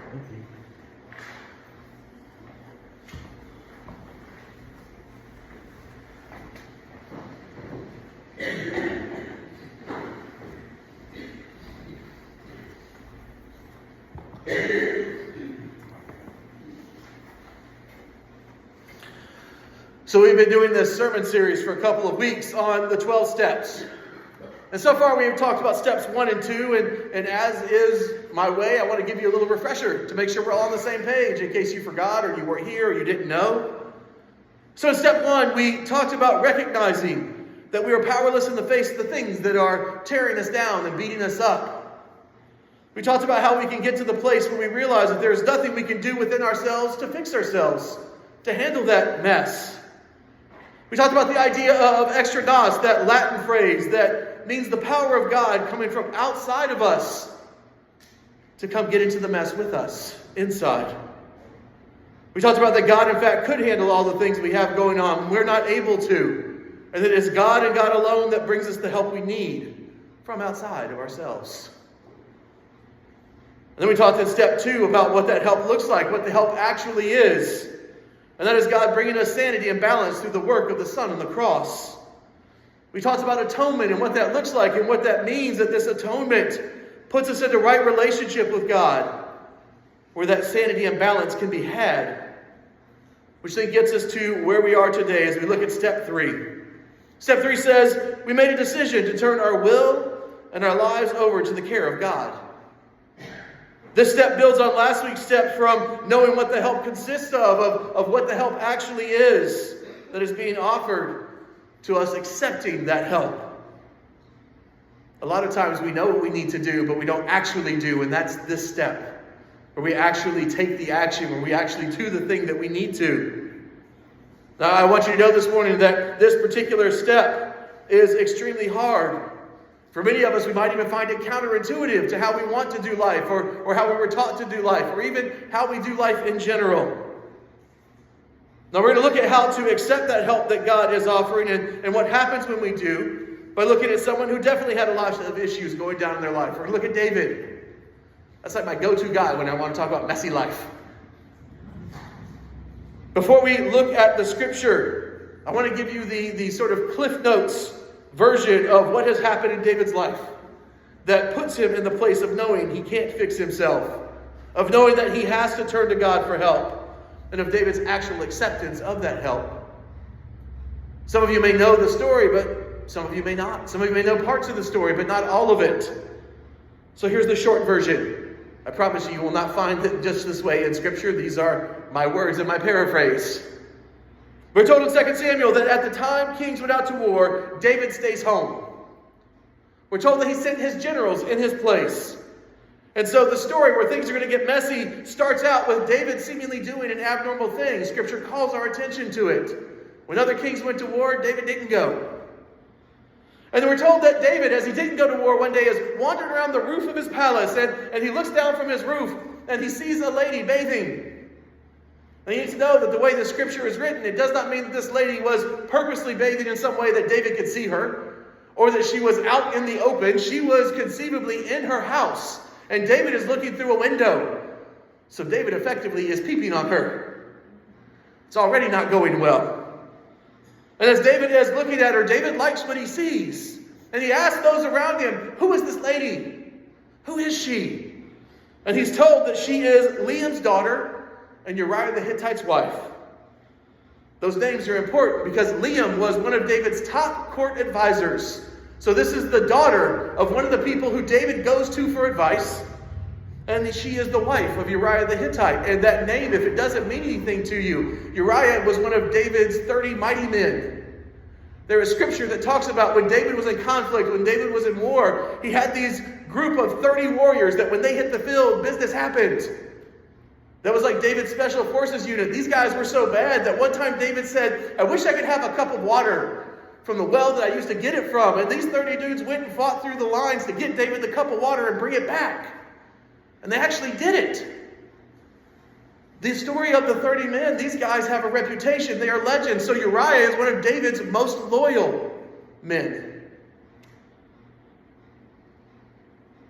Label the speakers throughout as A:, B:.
A: So we've been doing this sermon series for a couple of weeks on the 12 steps. And so far we've talked about steps 1 and 2, and as is my way, I want to give you a little refresher to make sure we're all on the same page in case you forgot or you weren't here or you didn't know. So in step 1, we talked about recognizing that we are powerless in the face of the things that are tearing us down and beating us up. We talked about how we can get to the place where we realize that there's nothing we can do within ourselves to fix ourselves, to handle that mess. We talked about the idea of extra nos, that Latin phrase that means the power of God coming from outside of us to come get into the mess with us, inside. We talked about that God, in fact, could handle all the things we have going on. We're not able to. And that it's God and God alone that brings us the help we need from outside of ourselves. And then we talked in step 2 about what that help looks like, what the help actually is. And that is God bringing us sanity and balance through the work of the Son on the cross. We talked about atonement and what that looks like and what that means, that this atonement puts us into right relationship with God, where that sanity and balance can be had. Which then gets us to where we are today as we look at step 3. Step 3 says, we made a decision to turn our will and our lives over to the care of God. This step builds on last week's step from knowing what the help consists of what the help actually is that is being offered to us, accepting that help. A lot of times we know what we need to do, but we don't actually do, and that's this step, where we actually take the action, where we actually do the thing that we need to. Now, I want you to know this morning that this particular step is extremely hard. For many of us, we might even find it counterintuitive to how we want to do life, or how we were taught to do life, or even how we do life in general. Now we're going to look at how to accept that help that God is offering and what happens when we do by looking at someone who definitely had a lot of issues going down in their life. We're going to look at David. That's like my go-to guy when I want to talk about messy life. Before we look at the scripture, I want to give you the sort of Cliff Notes version of what has happened in David's life that puts him in the place of knowing he can't fix himself, of knowing that he has to turn to God for help, and of David's actual acceptance of that help. Some of you may know the story, but some of you may not. Some of you may know parts of the story, but not all of it. So here's the short version. I promise you will not find it just this way in Scripture. These are my words and my paraphrase. We're told in 2 Samuel that at the time kings went out to war, David stays home. We're told that he sent his generals in his place. And so the story where things are going to get messy starts out with David seemingly doing an abnormal thing. Scripture calls our attention to it. When other kings went to war, David didn't go. And then we're told that David, as he didn't go to war one day, is wandering around the roof of his palace, and he looks down from his roof, and he sees a lady bathing. And you need to know that the way the scripture is written, it does not mean that this lady was purposely bathing in some way that David could see her, or that she was out in the open. She was conceivably in her house, and David is looking through a window. So David effectively is peeping on her. It's already not going well. And as David is looking at her, David likes what he sees. And he asks those around him, who is this lady? Who is she? And he's told that she is Liam's daughter and Uriah the Hittite's wife. Those names are important because Liam was one of David's top court advisors. So this is the daughter of one of the people who David goes to for advice. And she is the wife of Uriah the Hittite. And that name, if it doesn't mean anything to you, Uriah was one of David's 30 mighty men. There is scripture that talks about when David was in conflict, when David was in war, he had these group of 30 warriors that when they hit the field, business happened. That was like David's special forces unit. These guys were so bad that one time David said, I wish I could have a cup of water from the well that I used to get it from. And these 30 dudes went and fought through the lines to get David the cup of water and bring it back. And they actually did it. The story of the 30 men, these guys have a reputation. They are legends. So Uriah is one of David's most loyal men.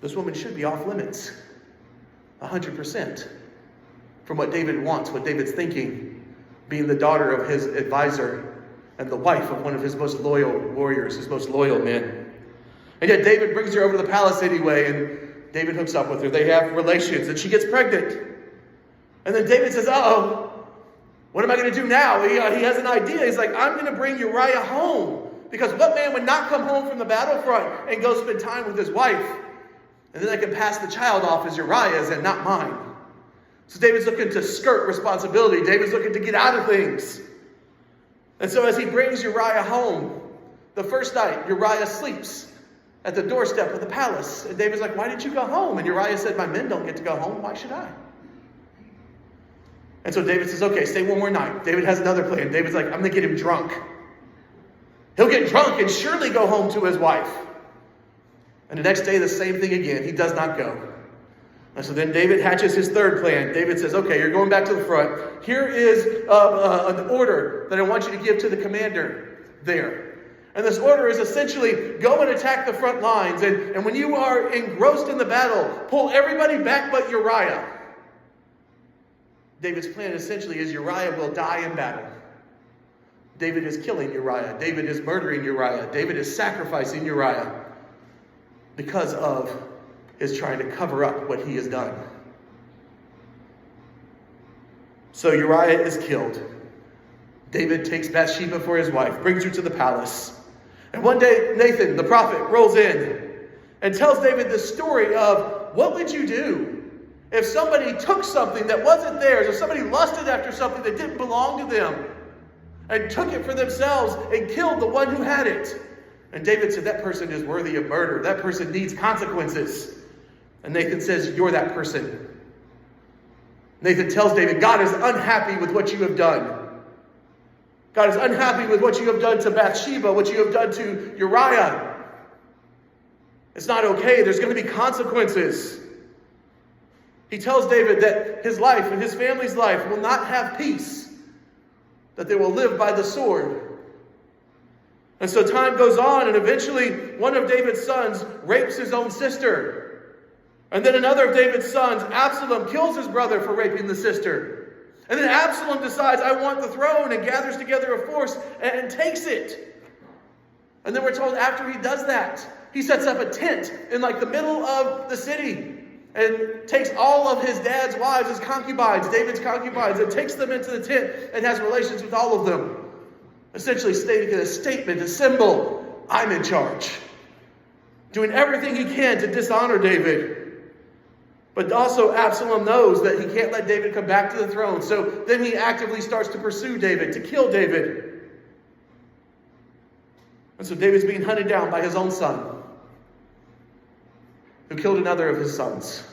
A: This woman should be off limits. 100%. from what David wants, what David's thinking, being the daughter of his advisor and the wife of one of his most loyal warriors, his most loyal men. And yet David brings her over to the palace anyway, and David hooks up with her. They have relations, and she gets pregnant. And then David says, uh-oh, what am I going to do now? He has an idea. He's like, I'm going to bring Uriah home. Because what man would not come home from the battlefront and go spend time with his wife? And then I can pass the child off as Uriah's and not mine. So David's looking to skirt responsibility. David's looking to get out of things. And so as he brings Uriah home, the first night, Uriah sleeps at the doorstep of the palace. And David's like, why didn't you go home? And Uriah said, my men don't get to go home. Why should I? And so David says, okay, stay one more night. David has another plan. David's like, I'm going to get him drunk. He'll get drunk and surely go home to his wife. And the next day, the same thing again. He does not go. And so then David hatches his third plan. David says, okay, you're going back to the front. Here is an order that I want you to give to the commander there. And this order is essentially, go and attack the front lines. And when you are engrossed in the battle, pull everybody back but Uriah. David's plan essentially is Uriah will die in battle. David is killing Uriah. David is murdering Uriah. David is sacrificing Uriah because of his trying to cover up what he has done. So Uriah is killed. David takes Bathsheba for his wife, brings her to the palace. And one day Nathan, the prophet, rolls in and tells David the story of, what would you do if somebody took something that wasn't theirs, or somebody lusted after something that didn't belong to them, and took it for themselves and killed the one who had it? And David said, that person is worthy of murder. That person needs consequences. And Nathan says, you're that person. Nathan tells David, God is unhappy with what you have done. God is unhappy with what you have done to Bathsheba, what you have done to Uriah. It's not okay. There's going to be consequences. He tells David that his life and his family's life will not have peace, that they will live by the sword. And so time goes on, and eventually one of David's sons rapes his own sister. And then another of David's sons, Absalom, kills his brother for raping the sister. And then Absalom decides, I want the throne, and gathers together a force and takes it. And then we're told after he does that, he sets up a tent in like the middle of the city and takes all of his dad's wives as concubines, David's concubines, and takes them into the tent and has relations with all of them. Essentially stating a statement, a symbol, I'm in charge. Doing everything he can to dishonor David. But also Absalom knows that he can't let David come back to the throne. So then he actively starts to pursue David, to kill David. And so David's being hunted down by his own son, who killed another of his sons,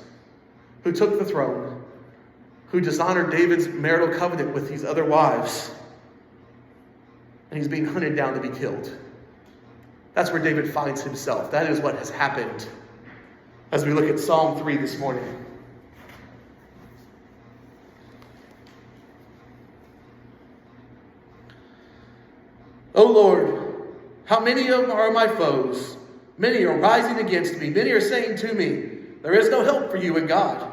A: who took the throne, who dishonored David's marital covenant with these other wives. And he's being hunted down to be killed. That's where David finds himself. That is what has happened as we look at Psalm 3 this morning. O Lord, how many of them are my foes? Many are rising against me. Many are saying to me, there is no help for you in God.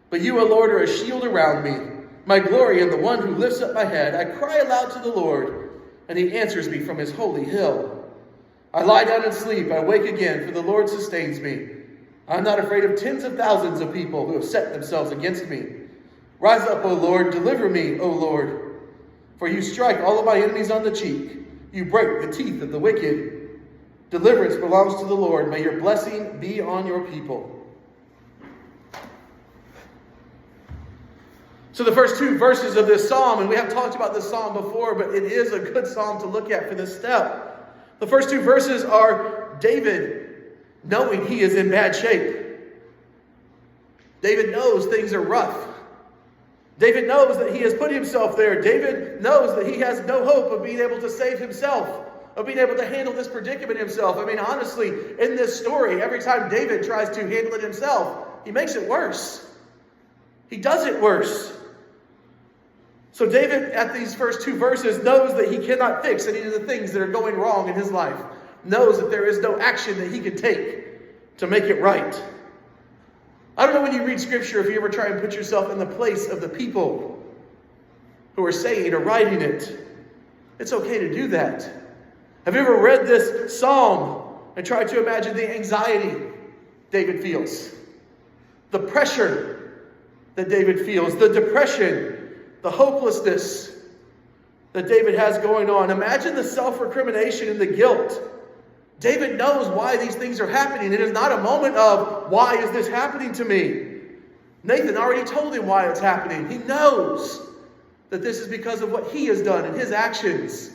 A: But you, O Lord, are a shield around me, my glory and the one who lifts up my head. I cry aloud to the Lord, and he answers me from his holy hill. I lie down and sleep. I wake again, for the Lord sustains me. I am not afraid of tens of thousands of people who have set themselves against me. Rise up, O Lord. Deliver me, O Lord. For you strike all of my enemies on the cheek. You break the teeth of the wicked. Deliverance belongs to the Lord. May your blessing be on your people. So the first two verses of this psalm, and we have talked about this psalm before, but it is a good psalm to look at for this step. The first two verses are David knowing he is in bad shape. David knows things are rough. David knows that he has put himself there. David knows that he has no hope of being able to save himself, of being able to handle this predicament himself. I mean, honestly, in this story, every time David tries to handle it himself, he makes it worse. He does it worse. So David, at these first two verses, knows that he cannot fix any of the things that are going wrong in his life. Knows that there is no action that he can take to make it right. I don't know when you read Scripture if you ever try and put yourself in the place of the people who are saying or writing it. It's okay to do that. Have you ever read this psalm and tried to imagine the anxiety David feels? The pressure that David feels, the depression, the hopelessness that David has going on. Imagine the self-recrimination and the guilt. David knows why these things are happening. It is not a moment of, why is this happening to me? Nathan already told him why it's happening. He knows that this is because of what he has done and his actions.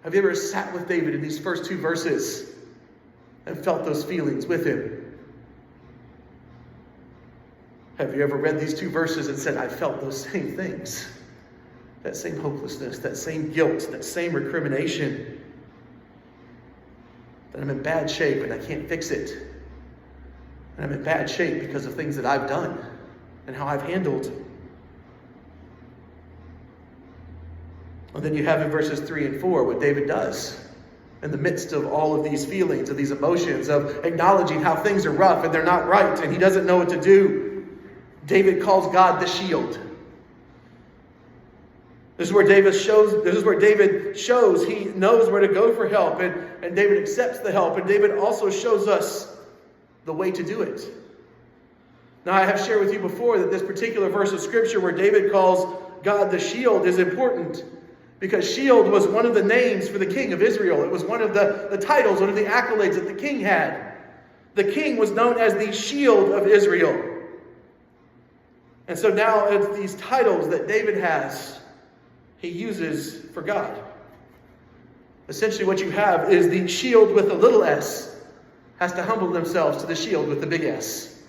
A: Have you ever sat with David in these first 2 verses and felt those feelings with him? Have you ever read these 2 verses and said, I felt those same things? That same hopelessness, that same guilt, that same recrimination. That I'm in bad shape and I can't fix it. And I'm in bad shape because of things that I've done and how I've handled. And then you have in verses 3 and 4 what David does in the midst of all of these feelings, of these emotions, of acknowledging how things are rough and they're not right and he doesn't know what to do. David calls God the shield. This is where David shows he knows where to go for help, and David accepts the help, and David also shows us the way to do it. Now, I have shared with you before that this particular verse of Scripture where David calls God the shield is important because shield was one of the names for the king of Israel. It was one of the titles, one of the accolades that the king had. The king was known as the shield of Israel. And so now it's these titles that David has, he uses for God. Essentially what you have is the shield with a little s has to humble themselves to the shield with the big S.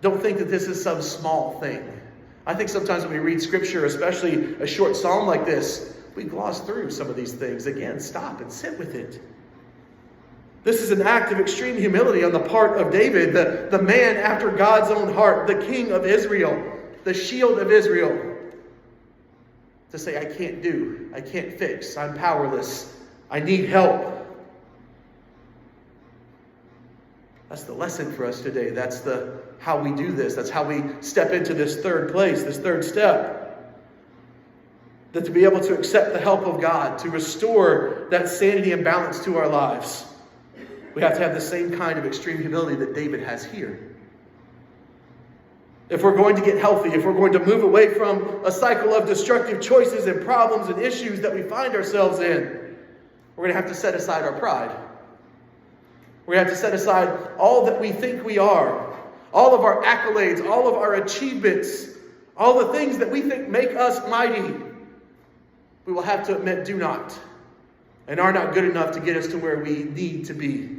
A: Don't think that this is some small thing. I think sometimes when we read Scripture, especially a short psalm like this, we gloss through some of these things. Again, stop and sit with it. This is an act of extreme humility on the part of David, the man after God's own heart, the king of Israel, the shield of Israel. To say, I can't fix, I'm powerless, I need help. That's the lesson for us today. That's how we do this. That's how we step into this third place, this third step. That to be able to accept the help of God, to restore that sanity and balance to our lives, we have to have the same kind of extreme humility that David has here. If we're going to get healthy, if we're going to move away from a cycle of destructive choices and problems and issues that we find ourselves in, we're going to have to set aside our pride. We're going to have to set aside all that we think we are, all of our accolades, all of our achievements, all the things that we think make us mighty. We will have to admit do not and are not good enough to get us to where we need to be.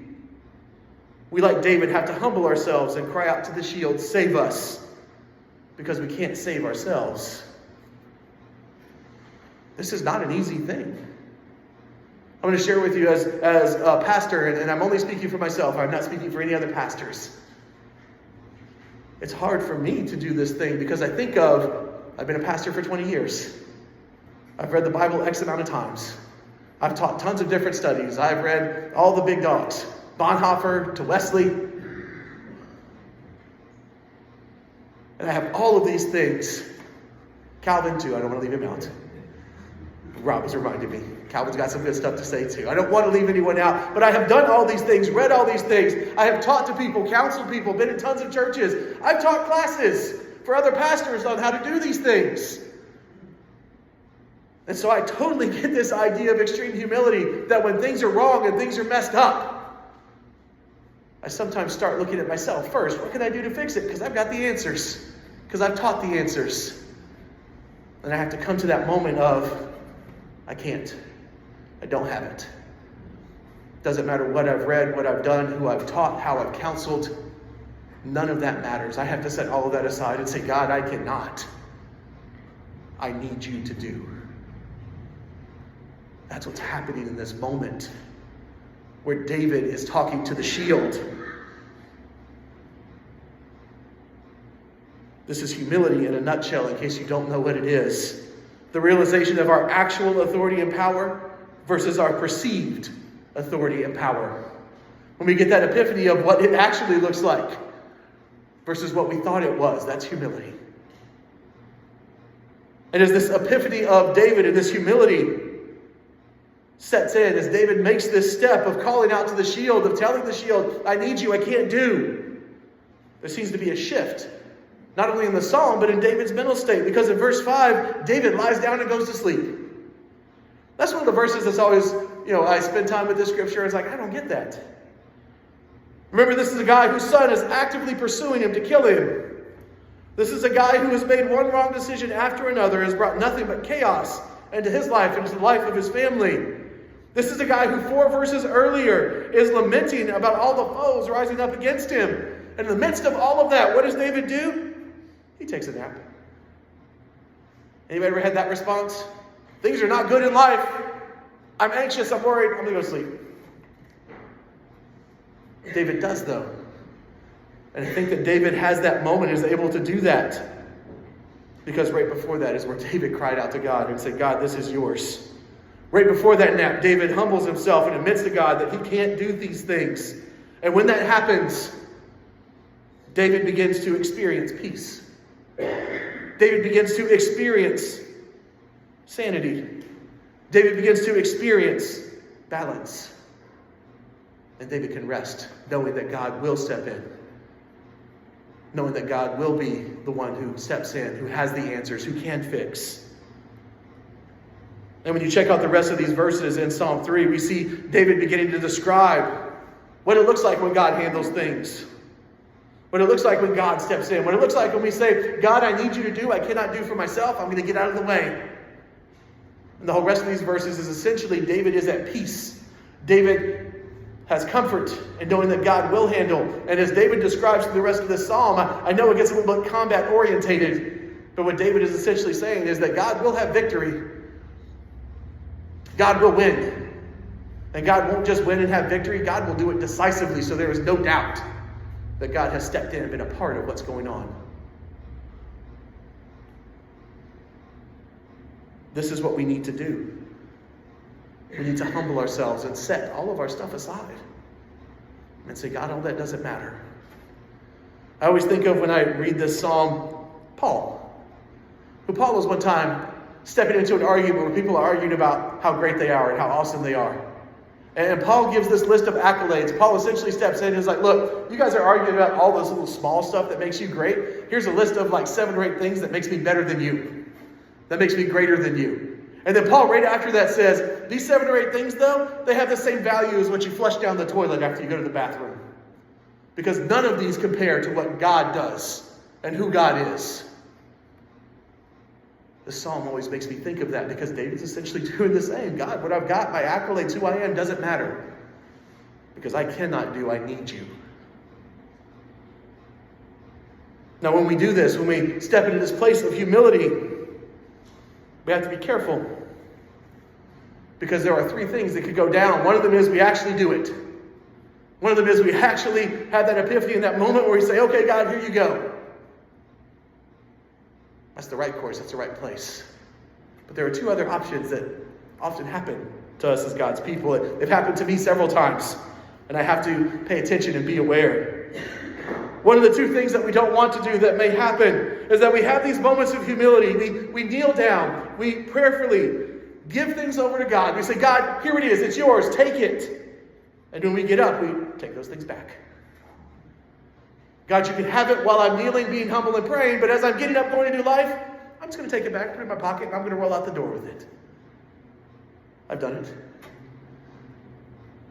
A: We, like David, have to humble ourselves and cry out to the shield, save us, because we can't save ourselves. This is not an easy thing. I'm going to share with you as a pastor, and I'm only speaking for myself. I'm not speaking for any other pastors. It's hard for me to do this thing because I've been a pastor for 20 years. I've read the Bible X amount of times. I've taught tons of different studies. I've read all the big dogs, Bonhoeffer to Wesley. And I have all of these things. Calvin too, I don't want to leave him out. Rob was reminding me. Calvin's got some good stuff to say too. I don't want to leave anyone out, but I have done all these things, read all these things. I have taught to people, counseled people, been in tons of churches. I've taught classes for other pastors on how to do these things. And so I totally get this idea of extreme humility, that when things are wrong and things are messed up, I sometimes start looking at myself first. What can I do to fix it? Because I've got the answers. Because I've taught the answers. And I have to come to that moment of, I can't. I don't have it. Doesn't matter what I've read, what I've done, who I've taught, how I've counseled. None of that matters. I have to set all of that aside and say, God, I cannot. I need you to do. That's what's happening in this moment where David is talking to the shield. This is humility in a nutshell, in case you don't know what it is. The realization of our actual authority and power versus our perceived authority and power. When we get that epiphany of what it actually looks like versus what we thought it was, that's humility. And as this epiphany of David and this humility sets in, as David makes this step of calling out to the shield, of telling the shield, I need you, I can't do, there seems to be a shift. Not only in the psalm, but in David's mental state. Because in verse 5, David lies down and goes to sleep. That's one of the verses that's always, I spend time with this scripture. It's like, I don't get that. Remember, this is a guy whose son is actively pursuing him to kill him. This is a guy who has made one wrong decision after another, has brought nothing but chaos into his life and into the life of his family. This is a guy who 4 verses earlier is lamenting about all the foes rising up against him. And in the midst of all of that, what does David do? He takes a nap. Anybody ever had that response? Things are not good in life. I'm anxious, I'm worried, I'm going to go sleep. David does, though. And I think that David has that moment, is able to do that. Because right before that is where David cried out to God and said, God, this is yours. Right before that nap, David humbles himself and admits to God that he can't do these things. And when that happens, David begins to experience peace. David begins to experience sanity. David begins to experience balance. And David can rest, knowing that God will step in. Knowing that God will be the one who steps in, who has the answers, who can fix. And when you check out the rest of these verses in Psalm 3, we see David beginning to describe what it looks like when God handles things. What it looks like when God steps in. What it looks like when we say, God, I need you to do, I cannot do for myself, I'm going to get out of the way. And the whole rest of these verses is essentially David is at peace. David has comfort in knowing that God will handle. And as David describes through the rest of this psalm, I know it gets a little bit combat orientated, but what David is essentially saying is that God will have victory. God will win. And God won't just win and have victory, God will do it decisively, so there is no doubt that God has stepped in and been a part of what's going on. This is what we need to do. We need to humble ourselves and set all of our stuff aside and say, God, all that doesn't matter. I always think of, when I read this psalm, Paul. Who Paul was one time stepping into an argument where people are arguing about how great they are and how awesome they are. And Paul gives this list of accolades. Paul essentially steps in and is like, look, you guys are arguing about all this little small stuff that makes you great. Here's a list of like 7 or 8 things that makes me better than you. That makes me greater than you. And then Paul right after that says, these 7 or 8 things though, they have the same value as what you flush down the toilet after you go to the bathroom. Because none of these compare to what God does and who God is. This psalm always makes me think of that, because David's essentially doing the same. God, what I've got, my accolades, who I am, doesn't matter. Because I cannot do, I need you. Now when we do this, when we step into this place of humility, we have to be careful. Because there are 3 things that could go down. One of them is we actually do it. One of them is we actually have that epiphany in that moment where we say, okay, God, here you go. That's the right course. That's the right place. But there are 2 other options that often happen to us as God's people. They've happened to me several times, and I have to pay attention and be aware. One of the 2 things that we don't want to do that may happen is that we have these moments of humility. We kneel down. We prayerfully give things over to God. We say, God, here it is. It's yours. Take it. And when we get up, we take those things back. God, you can have it while I'm kneeling, being humble and praying, but as I'm getting up, going into life, I'm just going to take it back, put it in my pocket, and I'm going to roll out the door with it. I've done it.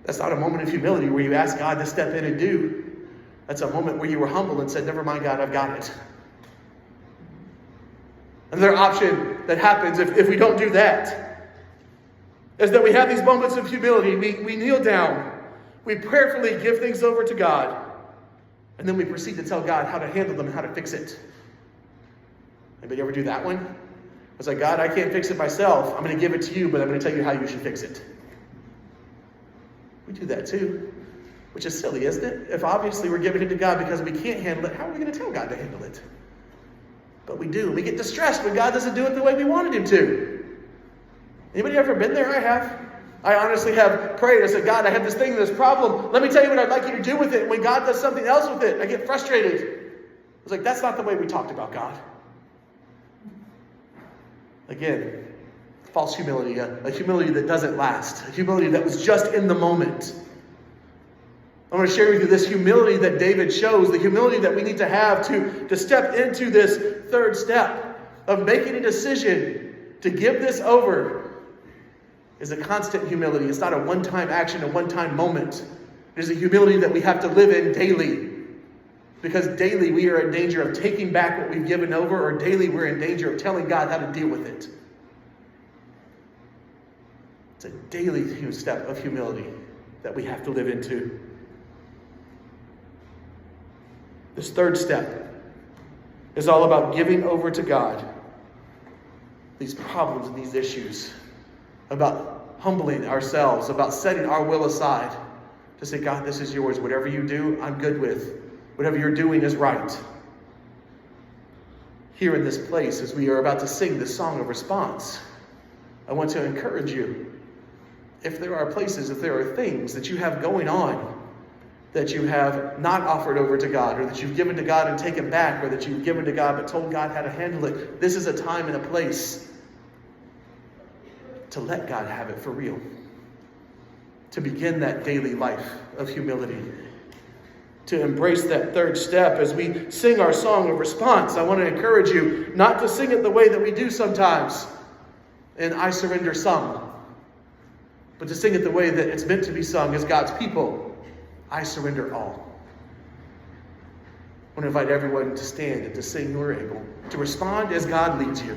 A: That's not a moment of humility where you ask God to step in and do. That's a moment where you were humble and said, never mind, God, I've got it. Another option that happens if we don't do that is that we have these moments of humility. We kneel down. We prayerfully give things over to God. And then we proceed to tell God how to handle them and how to fix it. Anybody ever do that one? It's like, God, I can't fix it myself. I'm going to give it to you, but I'm going to tell you how you should fix it. We do that too, which is silly, isn't it? If obviously we're giving it to God because we can't handle it, how are we going to tell God to handle it? But we do. We get distressed when God doesn't do it the way we wanted him to. Anybody ever been there? I have. I honestly have prayed. I said, God, I have this thing, this problem. Let me tell you what I'd like you to do with it. And when God does something else with it, I get frustrated. I was like, that's not the way we talked about God. Again, false humility, a humility that doesn't last, a humility that was just in the moment. I want to share with you this humility that David shows, the humility that we need to have to step into this third step of making a decision to give this over is a constant humility. It's not a one-time action, a one-time moment. It is a humility that we have to live in daily. Because daily we are in danger of taking back what we've given over, or daily we're in danger of telling God how to deal with it. It's a daily step of humility that we have to live into. This third step is all about giving over to God these problems and these issues, about humbling ourselves, about setting our will aside to say, God, this is yours. Whatever you do, I'm good with. Whatever you're doing is right. Here in this place, as we are about to sing this song of response, I want to encourage you. If there are places, if there are things that you have going on that you have not offered over to God, or that you've given to God and taken back, or that you've given to God but told God how to handle it, this is a time and a place to let God have it for real. To begin that daily life of humility. To embrace that third step as we sing our song of response. I want to encourage you not to sing it the way that we do sometimes in I Surrender Some, but to sing it the way that it's meant to be sung as God's people. I surrender all. I want to invite everyone to stand and to sing who are able, to respond as God leads you.